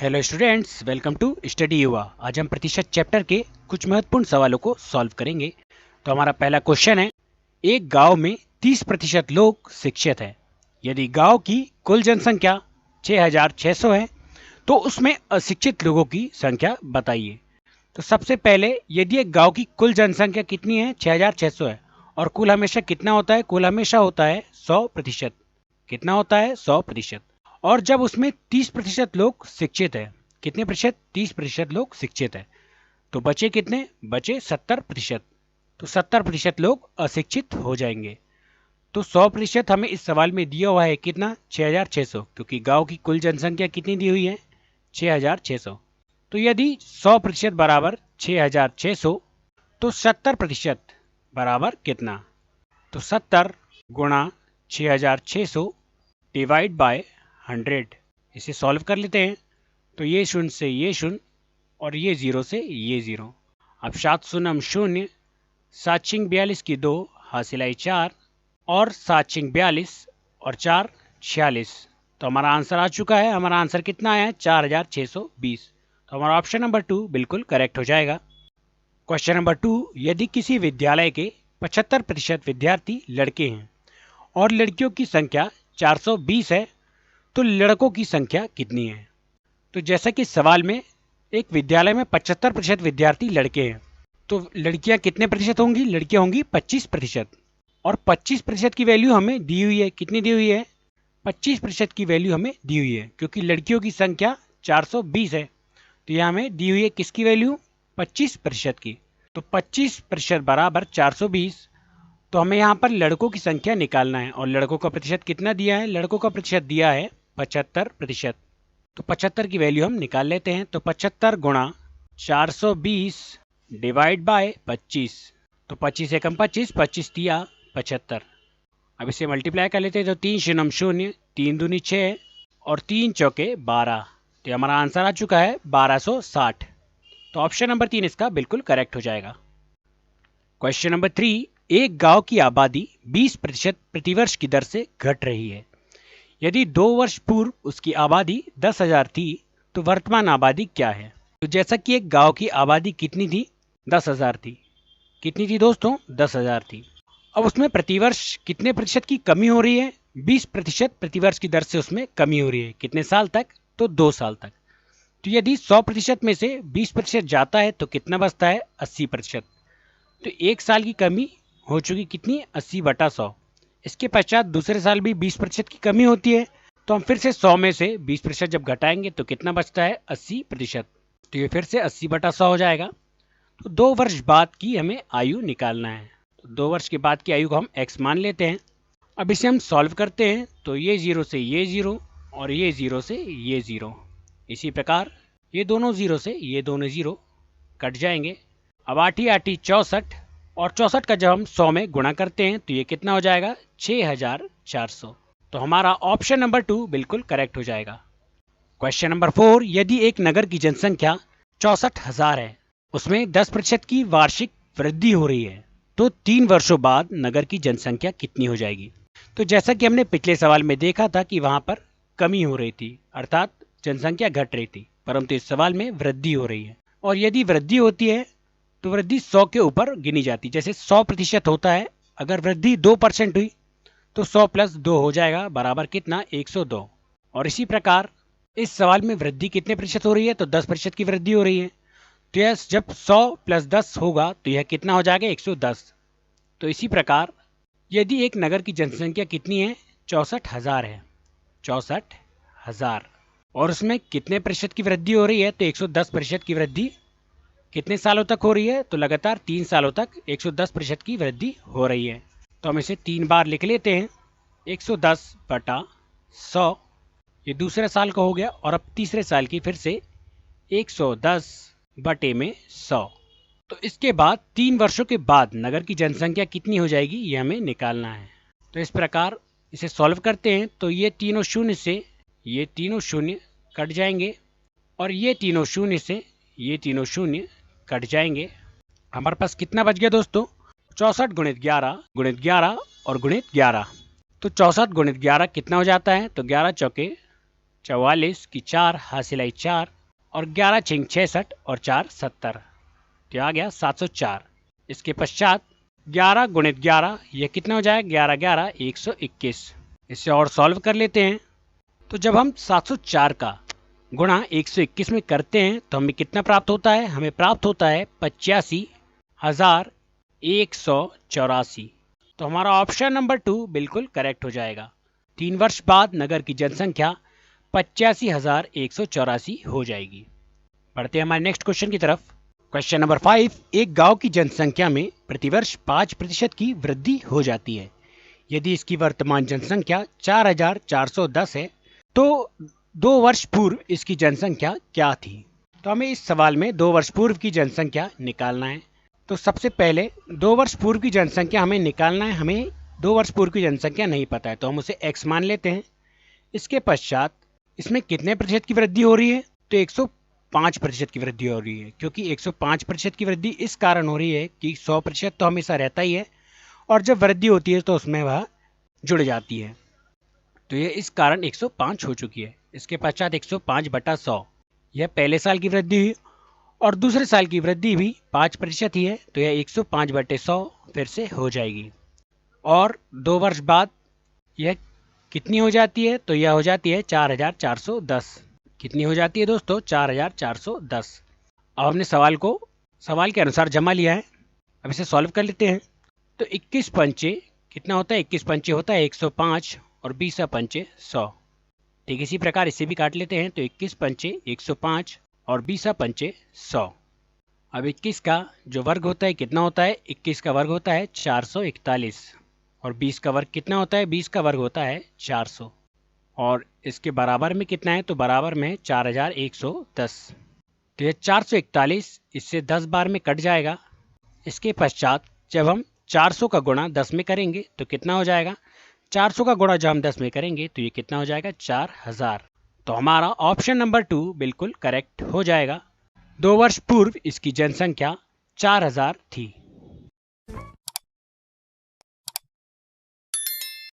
Hello students, welcome to study Yuva. आज हम प्रतिशत चैप्टर के कुछ महत्वपूर्ण सवालों को सॉल्व करेंगे। तो हमारा पहला क्वेश्चन है, एक गांव में 30% लोग शिक्षित हैं। यदि गांव की कुल जनसंख्या 6600 है तो उसमें अशिक्षित लोगों की संख्या बताइए। तो सबसे पहले, यदि एक गांव की कुल जनसंख्या कितनी है, 6600 है, और कुल हमेशा कितना होता है, कुल हमेशा होता है 100%। कितना होता है, 100%। और जब उसमें 30% लोग शिक्षित है, कितने प्रतिशत, 30% लोग शिक्षित है, तो बचे कितने, बचे 70%। तो 70% लोग अशिक्षित हो जाएंगे। तो 100% हमें इस सवाल में दिया हुआ है कितना, 6600, क्योंकि गांव की कुल जनसंख्या कितनी दी हुई है, 6600। तो यदि 100% बराबर 6600, तो 70% बराबर कितना, तो 70 गुणा 6600 डिवाइड बाय 100। इसे सॉल्व कर लेते हैं। तो ये शून्य से ये शून्य और ये 0 से ये 0। अब 7 शून्य शून्य, 7 छिंग 42 की 2, हासिल आई 4, और 7 छिंग 42 और 4 46। तो हमारा आंसर आ चुका है। हमारा आंसर कितना आया है, 4620। तो हमारा ऑप्शन नंबर 2 बिल्कुल करेक्ट हो जाएगा। क्वेश्चन नंबर 2, यदि किसी विद्यालय के 75% विद्यार्थी लड़के हैं और लड़कियों की संख्या 420 है, तो लड़कों की संख्या कितनी है। तो जैसा कि सवाल में, एक विद्यालय में 75% विद्यार्थी लड़के हैं, तो लड़कियां कितने प्रतिशत होंगी, लड़कियां होंगी 25%। और 25% की वैल्यू हमें दी हुई है, कितनी दी हुई है, 25% की वैल्यू हमें दी हुई है, क्योंकि लड़कियों की संख्या 420 है। तो यह हमें दी हुई है किसकी वैल्यू, 25% की। तो 25% बराबर 420। तो हमें यहाँ पर लड़कों की संख्या निकालना है, और लड़कों का प्रतिशत कितना दिया है, लड़कों का प्रतिशत दिया है 75%। तो 75 की वैल्यू हम निकाल लेते हैं। तो 75 गुणा 420 डिवाइड बाय 25। तो 25 एकम 25, 25 दिया 75। अब इसे मल्टीप्लाई कर लेते हैं। तो 3 शून्य शून्य, 3 दूनी 6 और 3 चौके 12। तो हमारा आंसर आ चुका है 1260। तो ऑप्शन नंबर 3 इसका बिल्कुल करेक्ट हो जाएगा। क्वेश्चन नंबर 3, एक गांव की आबादी 20% प्रतिवर्ष की दर से घट रही है। यदि 2 वर्ष पूर्व उसकी आबादी 10,000 थी, तो वर्तमान आबादी क्या है। तो जैसा कि एक गांव की आबादी कितनी थी, 10,000 थी। कितनी थी दोस्तों, 10,000 थी। अब उसमें प्रतिवर्ष कितने प्रतिशत की कमी हो रही है, 20% प्रतिवर्ष की दर से उसमें कमी हो रही है। कितने साल तक, तो 2 साल तक। तो यदि 100% में से 20% जाता है तो कितना बचता है, 80%। तो 1 साल की कमी हो चुकी कितनी, 80/100। इसके पश्चात दूसरे साल भी 20% की कमी होती है। तो हम फिर से 100 में से 20% जब घटाएंगे तो कितना बचता है, 80%। तो ये फिर से 80/100 हो जाएगा। तो 2 वर्ष बाद की हमें आयु निकालना है। तो 2 वर्ष के बाद की आयु को हम x मान लेते हैं। अब इसे हम सॉल्व करते हैं। तो ये 0 से ये 0 और ये 0 से ये 0। इसी प्रकार ये दोनों 0 से ये दोनों 0 कट जाएंगे। अब 8 8 64, और 64 का जब हम 100 में गुणा करते हैं तो ये कितना हो जाएगा, 6400। तो हमारा ऑप्शन नंबर 2 बिल्कुल करेक्ट हो जाएगा। क्वेश्चन नंबर 4, यदि एक नगर की जनसंख्या 64,000 है, उसमें 10% की वार्षिक वृद्धि हो रही है, तो 3 वर्षों बाद नगर की जनसंख्या कितनी हो जाएगी। तो जैसा कि हमने पिछले सवाल में देखा था कि वहां पर कमी हो रही थी, अर्थात जनसंख्या घट रही थी, परंतु इस सवाल में वृद्धि हो रही है। और यदि वृद्धि होती है तो वृद्धि 100 के ऊपर गिनी जाती है। जैसे 100% होता है, अगर वृद्धि 2% हुई तो 100 + 2 हो जाएगा बराबर कितना, 102। और इसी प्रकार इस सवाल में वृद्धि कितने प्रतिशत हो रही है, तो 10% की वृद्धि हो रही है। तो यह जब 100 + 10 होगा तो यह कितना हो जाएगा, 110। तो इसी प्रकार यदि एक नगर की जनसंख्या कितनी है, 64,000 है, 64,000, और उसमें कितने प्रतिशत की वृद्धि हो रही है, तो 110% की वृद्धि कितने सालों तक हो रही है, तो लगातार 3 सालों तक 110% की वृद्धि हो रही है। तो हम इसे 3 बार लिख लेते हैं। 110/100, ये दूसरे साल का हो गया। और अब तीसरे साल की फिर से 110/100। तो इसके बाद 3 वर्षों के बाद नगर की जनसंख्या कितनी हो जाएगी, ये हमें निकालना है। तो इस प्रकार इसे सॉल्व करते हैं। तो ये तीनों शून्य से ये तीनों शून्य कट जाएंगे, और ये तीनों शून्य से ये तीनों शून्य कट जाएंगे। हमारे पास कितना बच गया दोस्तों, 64 गुणित 11 और गुणित 11। तो 64 गुणित 11 कितना हो जाता है, तो 11 चौके 44 की 4 हासिल आई 4 और 11 छिंग 66 और 4 70, तो आ गया 704। इसके पश्चात 11 गुणित 11 ये कितना हो जाएगा, 11 11 121। इसे और सॉल्व कर लेते हैं। तो जब हम 704 का गुणा 121 में करते हैं तो हमें कितना प्राप्त होता है, हमें प्राप्त होता है 85,184। तो हमारा ऑप्शन नंबर 2 बिल्कुल करेक्ट हो जाएगा। 3 वर्ष बाद नगर की जनसंख्या 85,184 हो जाएगी। बढ़ते हैं हमारे नेक्स्ट क्वेश्चन की तरफ। क्वेश्चन नंबर 5, एक गांव की जनसंख्या में प्रतिवर्ष 5% की वृद्धि हो जाती है। यदि इसकी वर्तमान जनसंख्या 4,410 है तो 2 वर्ष पूर्व इसकी जनसंख्या क्या थी। तो हमें इस सवाल में 2 वर्ष पूर्व की जनसंख्या निकालना है। तो सबसे पहले 2 वर्ष पूर्व की जनसंख्या हमें निकालना है। हमें 2 वर्ष पूर्व की जनसंख्या नहीं पता है तो हम उसे x मान लेते हैं। इसके पश्चात इसमें कितने प्रतिशत की वृद्धि हो रही है, तो 105% की वृद्धि हो रही है, क्योंकि 105% की वृद्धि इस कारण हो रही है कि 100% तो हमेशा रहता ही है और जब वृद्धि होती है तो उसमें वह जुड़ जाती है, तो ये इस कारण 105 हो चुकी है। इसके पश्चात 105/100 यह पहले साल की वृद्धि हुई और दूसरे साल की वृद्धि भी 5% ही है, तो यह 105/100 फिर से हो जाएगी। और 2 वर्ष बाद यह कितनी हो जाती है, तो यह हो जाती है 4,410। कितनी हो जाती है दोस्तों, 4,410। अब हमने सवाल के अनुसार जमा लिया है। अब इसे सॉल्व कर लेते हैं। तो 21 पंचे कितना होता है, 21 पंचे होता है 105 और 20 पंचे 100। ठीक इसी प्रकार इसे भी काट लेते हैं। तो 21 पंचे 105 और 20 पंचे 100। अब 21 का जो वर्ग होता है कितना होता है, 21 का वर्ग होता है 441 और 20 का वर्ग कितना होता है, 20 का वर्ग होता है 400 और इसके बराबर में कितना है, तो बराबर में 4,110। तो ये 441 इससे 10 बार में कट जाएगा। इसके पश्चात जब हम 400 का गुणा 10 में करेंगे तो कितना हो जाएगा, 400 का गुणा जब हम 10 में करेंगे तो ये कितना हो जाएगा, 4,000। तो हमारा ऑप्शन नंबर 2 बिल्कुल करेक्ट हो जाएगा। 2 वर्ष पूर्व इसकी जनसंख्या 4,000 थी।